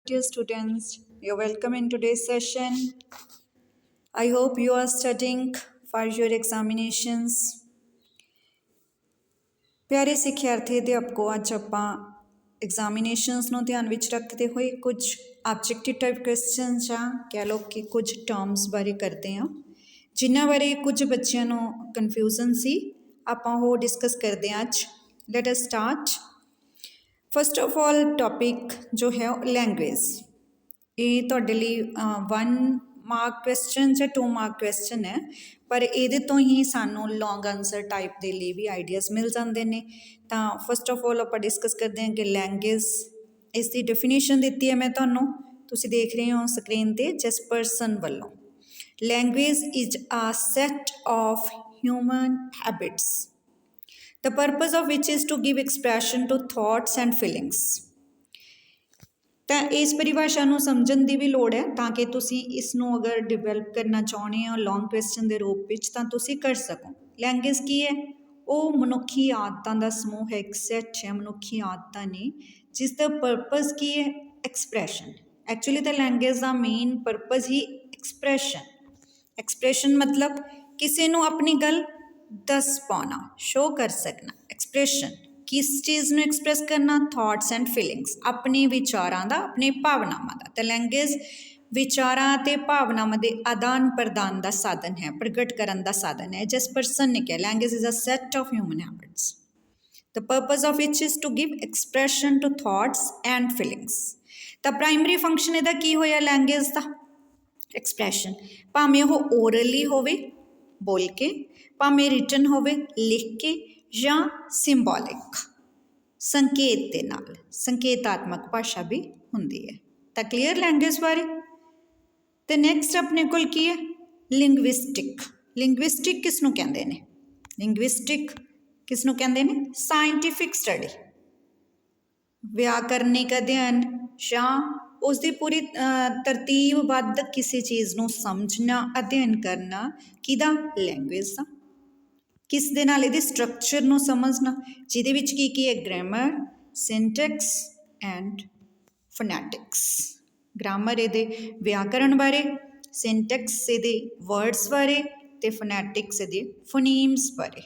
Dear students, you're welcome in today's session. I hope you are studying for your examinations. ਪਿਆਰੇ ਸਿੱਖਿਆਰਥੀ ਅਧਿਆਪਕੋ ਅੱਜ ਆਪਾਂ examinations ਨੂੰ ਧਿਆਨ ਵਿੱਚ ਰੱਖਦੇ ਹੋਏ ਕੁਝ ਆਬਜੈਕਟਿਵ ਟਾਈਪ ਕੁਐਸਚਨਸ ਜਾਂ ਕਹਿ ਲਓ ਕਿ ਕੁਝ ਟਰਮਸ ਬਾਰੇ ਕਰਦੇ ਹਾਂ ਜਿਨ੍ਹਾਂ ਬਾਰੇ ਕੁਝ ਬੱਚਿਆਂ ਨੂੰ ਕਨਫਿਊਜ਼ਨ ਸੀ ਆਪਾਂ ਉਹ ਡਿਸਕਸ ਕਰਦੇ ਹਾਂ ਅੱਜ। Let us start. First of all topic ਜੋ ਹੈ ਲੈਂਗੁਏਜ। ਇਹ ਤੁਹਾਡੇ ਲਈ 1 ਮਾਰਕ ਕੁਐਸਚਨ ਜਾਂ 2 ਮਾਰਕ ਕੁਐਸਚਨ ਹੈ, ਪਰ ਇਹਦੇ ਤੋਂ ਹੀ ਸਾਨੂੰ ਲੌਂਗ ਆਨਸਰ ਟਾਈਪ ਦੇ ਲਈ ਵੀ ਆਈਡੀਆਜ਼ ਮਿਲ ਜਾਂਦੇ ਨੇ। ਤਾਂ ਫਸਟ ਆਫ ਆਲ ਆਪਾਂ ਡਿਸਕਸ ਕਰਦੇ ਹਾਂ ਕਿ ਲੈਂਗੁਏਜ, ਇਸ ਦੀ ਡੈਫੀਨੇਸ਼ਨ ਦਿੱਤੀ ਹੈ ਮੈਂ ਤੁਹਾਨੂੰ, ਤੁਸੀਂ ਦੇਖ ਰਹੇ ਹੋ ਸਕਰੀਨ 'ਤੇ ਜੈਸਪਰਸਨ ਵੱਲੋਂ। Language is a set of human habits the purpose of which is to give expression to thoughts and feelings। ਤਾਂ ਇਸ ਪਰਿਭਾਸ਼ਾ ਨੂੰ ਸਮਝਣ ਦੀ ਵੀ ਲੋੜ ਹੈ ਤਾਂ ਕਿ ਤੁਸੀਂ ਇਸ ਨੂੰ ਅਗਰ ਡਿਵੈਲਪ ਕਰਨਾ ਚਾਹੁੰਦੇ ਹੋ ਲੌਂਗ ਕੁਐਸਚਨ ਦੇ ਰੂਪ ਵਿੱਚ ਤਾਂ ਤੁਸੀਂ ਕਰ ਸਕੋ। ਲੈਂਗੁਏਜ ਕੀ ਹੈ? ਉਹ ਮਨੁੱਖੀ ਆਦਤਾਂ ਦਾ ਸਮੂਹ ਹੈ, ਇੱਕ ਸੈੱਟ ਹੈ ਮਨੁੱਖੀ ਆਦਤਾਂ ਨੇ ਜਿਸ ਦਾ ਪਰਪਸ ਕੀ ਹੈ? ਐਕਸਪ੍ਰੈਸ਼ਨ। ਐਕਚੁਅਲੀ ਤਾਂ ਲੈਂਗੁਏਜ ਦਾ ਮੇਨ ਪਰਪਸ ਹੀ ਐਕਸਪ੍ਰੈਸ਼ਨ ਮਤਲਬ ਕਿਸੇ ਨੂੰ ਆਪਣੀ ਗੱਲ ਦੱਸ ਪਾਉਣਾ, ਸ਼ੋ ਕਰ ਸਕਣਾ। ਐਕਸਪ੍ਰੈਸ਼ਨ ਕਿਸ ਚੀਜ਼ ਨੂੰ ਐਕਸਪ੍ਰੈਸ ਕਰਨਾ? ਥਾਟਸ ਐਂਡ ਫੀਲਿੰਗਸ, ਆਪਣੇ ਵਿਚਾਰਾਂ ਦਾ, ਆਪਣੇ ਭਾਵਨਾਵਾਂ ਦਾ। ਤਾਂ ਲੈਂਗੁਏਜ ਵਿਚਾਰਾਂ ਅਤੇ ਭਾਵਨਾਵਾਂ ਦੇ ਆਦਾਨ ਪ੍ਰਦਾਨ ਦਾ ਸਾਧਨ ਹੈ, ਪ੍ਰਗਟ ਕਰਨ ਦਾ ਸਾਧਨ ਹੈ। ਜੈਸਪਰਸਨ ਨੇ ਕਿਹਾ language is a set of human habits the purpose of which is to give expression to thoughts and feelings. ਤਾਂ ਪ੍ਰਾਇਮਰੀ ਫੰਕਸ਼ਨ ਇਹਦਾ ਕੀ ਹੋਇਆ ਲੈਂਗੁਏਜ ਦਾ? ਐਕਸਪ੍ਰੈਸ਼ਨ। ਭਾਵੇਂ ਉਹ ਓਰਲੀ ਹੋਵੇ ਬੋਲ ਕੇ, ਭਾਵੇਂ ਰਿਟਨ ਹੋਵੇ ਲਿਖ ਕੇ, ਜਾਂ ਸਿੰਬੋਲਿਕ ਸੰਕੇਤ ਦੇ ਨਾਲ, ਸੰਕੇਤਾਤਮਕ ਭਾਸ਼ਾ ਵੀ ਹੁੰਦੀ ਹੈ। ਤਾਂ ਕਲੀਅਰ ਲੈਂਗੁਏਜ ਬਾਰੇ। ਅਤੇ ਨੈਕਸਟ ਆਪਣੇ ਕੋਲ ਕੀ ਹੈ? ਲਿੰਗੁਇਸਟਿਕ। ਲਿੰਗੁਇਸਟਿਕ ਕਿਸ ਨੂੰ ਕਹਿੰਦੇ ਨੇ? ਲਿੰਗੁਇਸਟਿਕ ਕਿਸ ਨੂੰ ਕਹਿੰਦੇ ਨੇ? ਸਾਇੰਟੀਫਿਕ ਸਟੱਡੀ, ਵਿਆਕਰਨਿਕ ਅਧਿਐਨ ਜਾਂ ਉਸਦੀ ਪੂਰੀ ਤਰਤੀਬਬੱਧ ਕਿਸੇ ਚੀਜ਼ ਨੂੰ ਸਮਝਣਾ, ਅਧਿਐਨ ਕਰਨਾ। ਕਿਹਦਾ? ਲੈਂਗੁਏਜ ਦਾ। ਕਿਸ ਦੇ ਨਾਲ? ਇਹਦੇ ਸਟਰਕਚਰ ਨੂੰ ਸਮਝਣਾ, ਜਿਹਦੇ ਵਿੱਚ ਕੀ ਹੈ? Grammar, syntax and phonetics. Grammar ਇਹਦੇ ਵਿਆਕਰਣ ਬਾਰੇ, ਸਿੰਟੈਕਸ ਇਹਦੇ ਵਰਡਸ ਬਾਰੇ, ਅਤੇ ਫੋਨੈਟਿਕਸ ਇਹਦੇ ਫੋਨੀਮਸ ਬਾਰੇ,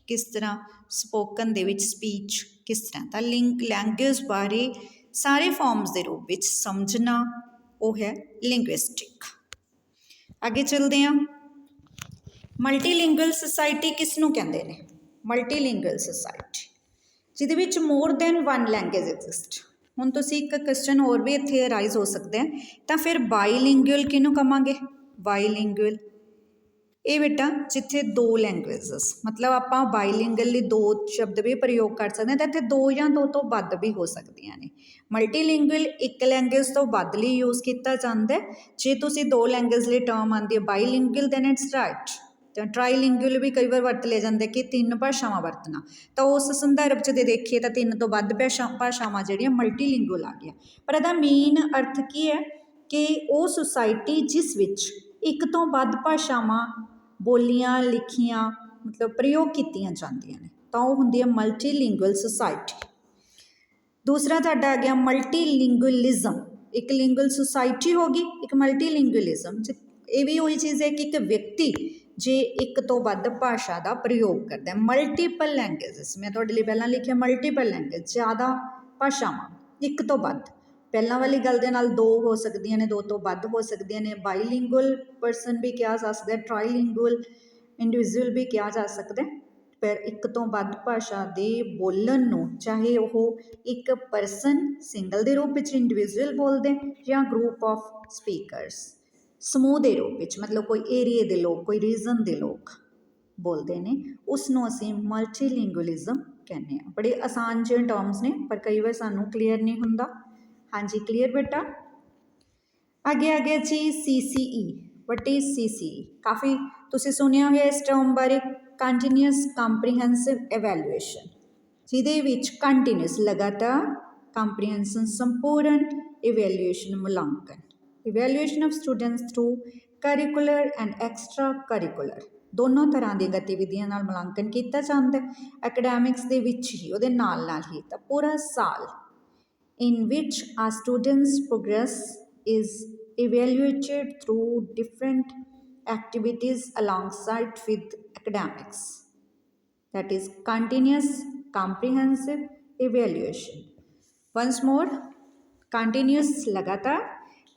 ਕਿਸ ਤਰ੍ਹਾਂ ਸਪੋਕਨ ਦੇ ਵਿੱਚ ਸਪੀਚ ਕਿਸ ਤਰ੍ਹਾਂ। ਤਾਂ ਲੈਂਗੁਏਜ ਬਾਰੇ ਸਾਰੇ ਫਾਰਮਸ ਦੇ ਰੂਪ ਵਿੱਚ ਸਮਝਣਾ ਉਹ ਹੈ ਲਿੰਗੁਇਸਟਿਕ। ਅੱਗੇ ਚੱਲਦੇ ਹਾਂ। ਮਲਟੀਲਿੰਗੁਅਲ ਸੁਸਾਇਟੀ ਕਿਸ ਨੂੰ ਕਹਿੰਦੇ ਨੇ? ਮਲਟੀਲਿੰਗੁਅਲ ਸੁਸਾਇਟੀ ਜਿਹਦੇ ਵਿੱਚ ਮੋਰ ਦੈਨ 1 ਲੈਂਗੁਏਜ ਐਗਜ਼ਿਸਟ। ਹੁਣ ਤੁਸੀਂ ਇੱਕ ਕੁਐਸਚਨ ਹੋਰ ਵੀ ਇੱਥੇ ਅਰਾਈਜ਼ ਹੋ ਸਕਦਾ ਹੈ, ਤਾਂ ਫਿਰ ਬਾਈਲਿੰਗੁਅਲ ਕਿਹਨੂੰ ਕਹਾਂਗੇ? ਬਾਈਲਿੰਗੁਅਲ ਇਹ ਬੇਟਾ ਜਿੱਥੇ 2 ਲੈਂਗੁਏਜਸ, ਮਤਲਬ ਆਪਾਂ ਬਾਈਲਿੰਗੁਅਲ ਲਈ 2 ਸ਼ਬਦ ਵੀ ਪ੍ਰਯੋਗ ਕਰ ਸਕਦੇ ਹਾਂ, ਤਾਂ ਇੱਥੇ 2 ਜਾਂ 2 ਤੋਂ ਵੱਧ ਵੀ ਹੋ ਸਕਦੀਆਂ ਨੇ। ਮਲਟੀਲਿੰਗੁਅਲ ਇੱਕ ਲੈਂਗੁਏਜ ਤੋਂ ਵੱਧ ਲਈ ਯੂਜ਼ ਕੀਤਾ ਜਾਂਦਾ। ਜੇ ਤੁਸੀਂ 2 ਲੈਂਗੁਏਜ ਲਈ ਟਰਮ ਆਉਂਦੀ ਹੈ ਬਾਈਲਿੰਗੁਅਲ ਦੈਨ ਇਟਸ ਰਾਈਟ। ਤਾਂ ਟਰਾਈਲਿੰਗੁਅਲ ਵੀ ਕਈ ਵਾਰ ਵਰਤ ਲਿਆ ਜਾਂਦਾ ਕਿ 3 ਭਾਸ਼ਾਵਾਂ ਵਰਤਣਾ, ਤਾਂ ਉਸ ਸੰਦਰਭ 'ਚ ਜੇ ਦੇਖੀਏ ਤਾਂ 3 ਤੋਂ ਵੱਧ ਭਾਸ਼ਾਵਾਂ ਜਿਹੜੀਆਂ ਮਲਟੀਲਿੰਗੁਅਲ ਆ ਗਈਆਂ। ਪਰ ਇਹਦਾ ਮੇਨ ਅਰਥ ਕੀ ਹੈ ਕਿ ਉਹ ਸੁਸਾਇਟੀ ਜਿਸ ਵਿੱਚ ਇੱਕ ਤੋਂ ਵੱਧ ਭਾਸ਼ਾਵਾਂ ਬੋਲੀਆਂ, ਲਿਖੀਆਂ, ਮਤਲਬ ਪ੍ਰਯੋਗ ਕੀਤੀਆਂ ਜਾਂਦੀਆਂ ਨੇ, ਤਾਂ ਉਹ ਹੁੰਦੀ ਹੈ ਮਲਟੀਲਿੰਗੁਅਲ ਸੁਸਾਇਟੀ। ਦੂਸਰਾ ਤੁਹਾਡਾ ਆ ਗਿਆ ਮਲਟੀਲਿੰਗੁਅਲਿਜ਼ਮ। ਇੱਕ ਲਿੰਗੁਅਲ ਸੁਸਾਇਟੀ ਹੋ ਗਈ, ਇੱਕ ਮਲਟੀਲਿੰਗੁਅਲਿਜ਼ਮ। ਇਹ ਵੀ ਉਹੀ ਚੀਜ਼ ਹੈ ਕਿ ਇੱਕ ਵਿਅਕਤੀ ਜੇ ਇੱਕ ਤੋਂ ਵੱਧ ਭਾਸ਼ਾ ਦਾ ਪ੍ਰਯੋਗ ਕਰਦਾ। ਮਲਟੀਪਲ ਲੈਂਗੁਏਜਸ, ਮੈਂ ਤੁਹਾਡੇ ਲਈ ਪਹਿਲਾਂ ਲਿਖਿਆ ਮਲਟੀਪਲ ਲੈਂਗੁਏਜ, ਜ਼ਿਆਦਾ ਭਾਸ਼ਾਵਾਂ, ਇੱਕ ਤੋਂ ਵੱਧ। ਪਹਿਲਾਂ ਵਾਲੀ ਗੱਲ ਦੇ ਨਾਲ 2 ਹੋ ਸਕਦੀਆਂ ਨੇ, 2 ਤੋਂ ਵੱਧ ਹੋ ਸਕਦੀਆਂ ਨੇ। ਬਾਈਲਿੰਗੁਅਲ ਪਰਸਨ ਵੀ ਕਿਹਾ ਜਾ ਸਕਦਾ, ਟਰਾਈਲਿੰਗੁਅਲ ਇੰਡੀਵਿਜੂਅਲ ਵੀ ਕਿਹਾ ਜਾ ਸਕਦਾ। ਪਰ ਇੱਕ ਤੋਂ ਵੱਧ ਭਾਸ਼ਾ ਦੇ ਬੋਲਣ ਨੂੰ, ਚਾਹੇ ਉਹ ਇੱਕ ਪਰਸਨ ਸਿੰਗਲ ਦੇ ਰੂਪ ਵਿੱਚ ਇੰਡੀਵਿਜੂਅਲ ਬੋਲਦੇ ਜਾਂ ਗਰੁੱਪ ਆਫ ਸਪੀਕਰਸ ਸਮੂਹ ਦੇ ਰੂਪ ਵਿੱਚ, ਮਤਲਬ ਕੋਈ ਏਰੀਏ ਦੇ ਲੋਕ, ਕੋਈ ਰੀਜਨ ਦੇ ਲੋਕ ਬੋਲਦੇ ਨੇ, ਉਸ ਨੂੰ ਅਸੀਂ ਮਲਟੀਲਿੰਗੁਅਲਿਜ਼ਮ ਕਹਿੰਦੇ ਹਾਂ। ਬੜੇ ਆਸਾਨ ਜਿਹੇ ਟਰਮਸ ਨੇ ਪਰ ਕਈ ਵਾਰ ਸਾਨੂੰ ਕਲੀਅਰ ਨਹੀਂ ਹੁੰਦਾ। ਹਾਂਜੀ ਕਲੀਅਰ ਬੇਟਾ। ਅੱਗੇ ਆ ਗਿਆ ਜੀ CCE। What is CCE? ਕਾਫੀ ਤੁਸੀਂ ਸੁਣਿਆ ਹੋਇਆ ਇਸ ਟਰਮ ਬਾਰੇ। ਕੰਟੀਨਿਊਸ ਕੰਪਰੀਹੈਂਸਿਵ ਇਵੈਲੂਏਸ਼ਨ, ਜਿਹਦੇ ਵਿੱਚ ਕੰਟੀਨਿਊਸ ਲਗਾਤਾਰ, ਕੰਪਰੀਹੈਂਸ਼ਨ ਸੰਪੂਰਨ, ਇਵੈਲੂਏਸ਼ਨ ਮੁਲਾਂਕਣ। Evaluation of students through curricular and extra curricular, ਦੋਨੋਂ ਤਰ੍ਹਾਂ ਦੀਆਂ ਗਤੀਵਿਧੀਆਂ ਨਾਲ ਮੁਲਾਂਕਣ ਕੀਤਾ ਜਾਂਦਾ। ਐਕੈਡੈਮਿਕਸ ਦੇ ਵਿੱਚ ਹੀ, ਉਹਦੇ ਨਾਲ ਨਾਲ ਹੀ। ਤਾਂ ਪੂਰਾ ਸਾਲ in which a student's progress is evaluated through different activities alongside with academics. That is continuous comprehensive evaluation. Once more, continuous लगातार,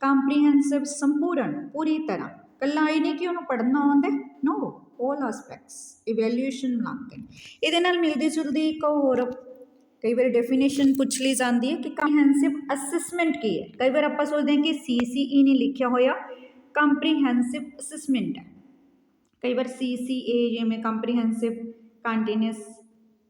comprehensive संपूर्ण पूरी तरह, कल्ला ये नहीं कि उन्होंने पढ़ना आउंदा है, no, all aspects evaluation लाते हैं। ਇਹਦੇ ਨਾਲ ਮਿਲਦੀ ਜੁਲਦੀ ਇੱਕ ਹੋਰ ਕਈ ਵਾਰ ਡੈਫੀਨੇਸ਼ਨ ਪੁੱਛ ਲਈ ਜਾਂਦੀ ਹੈ ਕਿ ਕੰਪਰੀਹੈਂਸਿਵ ਅਸੈਸਮੈਂਟ ਕੀ ਹੈ। ਕਈ ਵਾਰ ਆਪਾਂ ਸੋਚਦੇ ਹਾਂ ਕਿ CCE ਨਹੀਂ ਲਿਖਿਆ ਹੋਇਆ, ਕੰਪਰੀਹੈਂਸਿਵ ਅਸੈਸਮੈਂਟ ਹੈ। ਕਈ ਵਾਰ CCA ਜਿਵੇਂ ਕੰਪਰੀਹੈਂਸਿਵ ਕੰਟੀਨਿਊਸ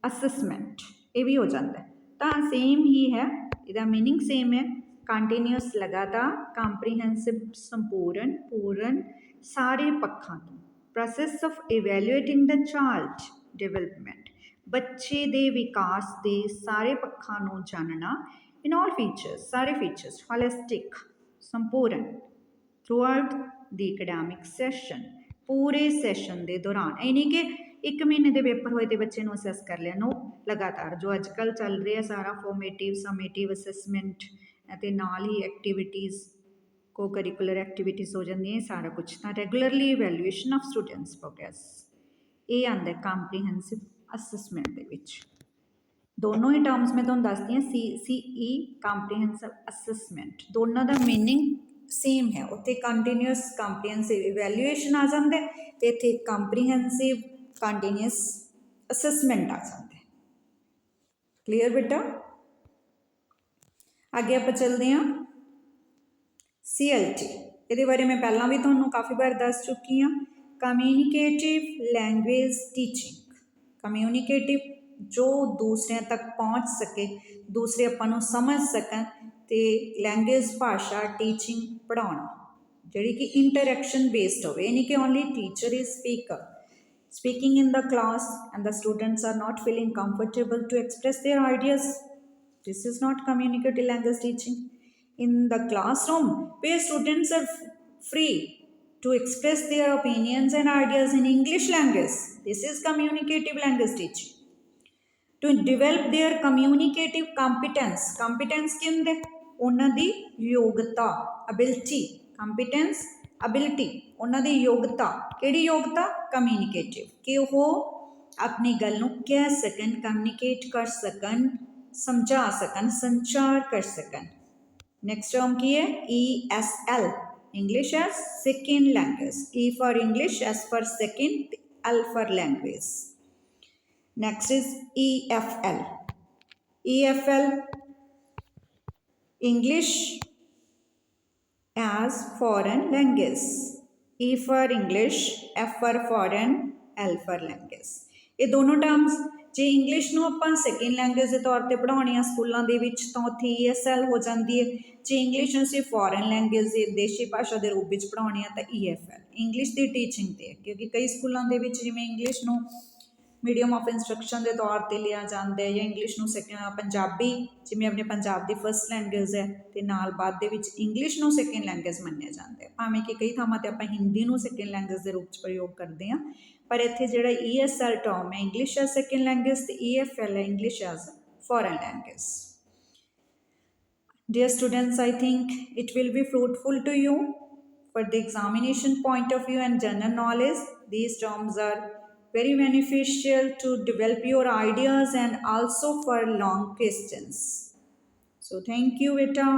ਅਸੈਸਮੈਂਟ ਇਹ ਵੀ ਹੋ ਜਾਂਦਾ ਹੈ, ਤਾਂ ਸੇਮ ਹੀ ਹੈ, ਇਹਦਾ ਮੀਨਿੰਗ ਸੇਮ ਹੈ। ਕੰਟੀਨਿਊਸ ਲਗਾਤਾਰ, ਕੰਪਰੀਹੈਂਸਿਵ ਸੰਪੂਰਨ ਪੂਰਨ ਸਾਰੇ ਪੱਖਾਂ ਤੋਂ। Process of evaluating the child development, ਬੱਚੇ ਦੇ ਵਿਕਾਸ ਦੇ ਸਾਰੇ ਪੱਖਾਂ ਨੂੰ ਜਾਣਨਾ। ਇਨ ਆਲ ਫੀਚਰਸ, ਸਾਰੇ ਫੀਚਰਸ ਹੋਲਿਸਟਿਕ ਸੰਪੂਰਨ ਥਰੂਆਊਟ ਦੀ ਐਕੈਡੈਮਿਕ ਸੈਸ਼ਨ, पूरे सैशन के दौरान। ये नहीं कि एक महीने के पेपर होए तो बच्चे को असैस कर लिया, नो, लगातार जो अजकल चल रहा है सारा फॉर्मेटिव सममेटिव असैसमेंट ਅਤੇ ਨਾਲ ही एक्टिविटीज़ को करिकुलर एक्टिविटीज़ हो जाती सारा कुछ, तो regularly evaluation of students progress ये आंदा कंप्रीहेंसिव असैसमेंट दे विच। दोनों ही टर्म्स मैं तुहानूं दसदी हां, CCE कंप्रीहेंसिव असैसमेंट, दोनों का मीनिंग सेम है। उत्थे कंटीन्यूअस कंप्रीहेंसिव इवैल्यूएशन आ जाता है, तो इत्थे कंप्रीहेंसिव कंटीन्यूअस असैसमेंट आ जाता है। क्लीयर बेटा? आगे आप चलते हैं CLT, ये बारे मैं पहला भी तुहानूं काफ़ी बार दस चुकी हाँ। कम्यूनीकेटिव लैंग्वेज टीचिंग, कम्यूनीकेटिव जो दूसरे तक पहुँच सके, दूसरे अपन समझ सकन, तो लैंग्वेज भाषा टीचिंग पढ़ाना जी कि इंटरैक्शन बेस्ड हो, नहीं कि only teacher is speaker speaking in the class and the students are not feeling comfortable to express their ideas, this is not communicative language teaching. In the classroom where students are free to express their opinions and ideas in English language, this is communicative language teaching। to develop their communicative competence, competence की होंदे उन्हां दी योग्यता, ability, competence ability उन्हां दी योग्यता, किहड़ी योग्यता? communicative, कि वो अपनी गल नूं कह सकन, communicate कर सकन, समझा सकन, संचार कर सकन। नेक्स्ट टर्म की है ESL, English as second language, E for English, S for second, L for language। Next is EFL, EFL English as foreign language, E for English, F for foreign, L for language। ये दोनों terms जे English नूं आपां second language के तौर पर पढ़ाउणी आ स्कूलों के विच तां उत्थे ESL हो जाती है। जे इंग्लिश असीं फॉरन लैंग्वेज देशी भाषा के रूप में पढ़ाउणी आ तां EFL इंग्लिश की टीचिंग ते, क्योंकि कई स्कूलों के विच जिवें इंग्लिश नूं मीडियम ऑफ इंस्ट्रक्शन के तौर पर लिया जाता है, या इंग्लिश नूं पंजाबी जिवें अपने पंजाब की फस्ट लैंग्वेज है, तो नाल बाद दे विच इंग्लिश नूं सैकेंड लैंग्वेज मन्निया जाता है। भावें कि कई थावां ते आपां हिंदी नूं सैकेंड लैंग्वेज के रूप में प्रयोग करते हैं, पर इत्थे जिहड़ा ESL टर्म है इंग्लिश एज सैकेंड लैंग्वेज, तो EFL है English as foreign language. Dear students, I think it will be fruitful to you for the examination point of view and general knowledge. These terms are very beneficial to develop your ideas and also for long questions. So thank you, beta.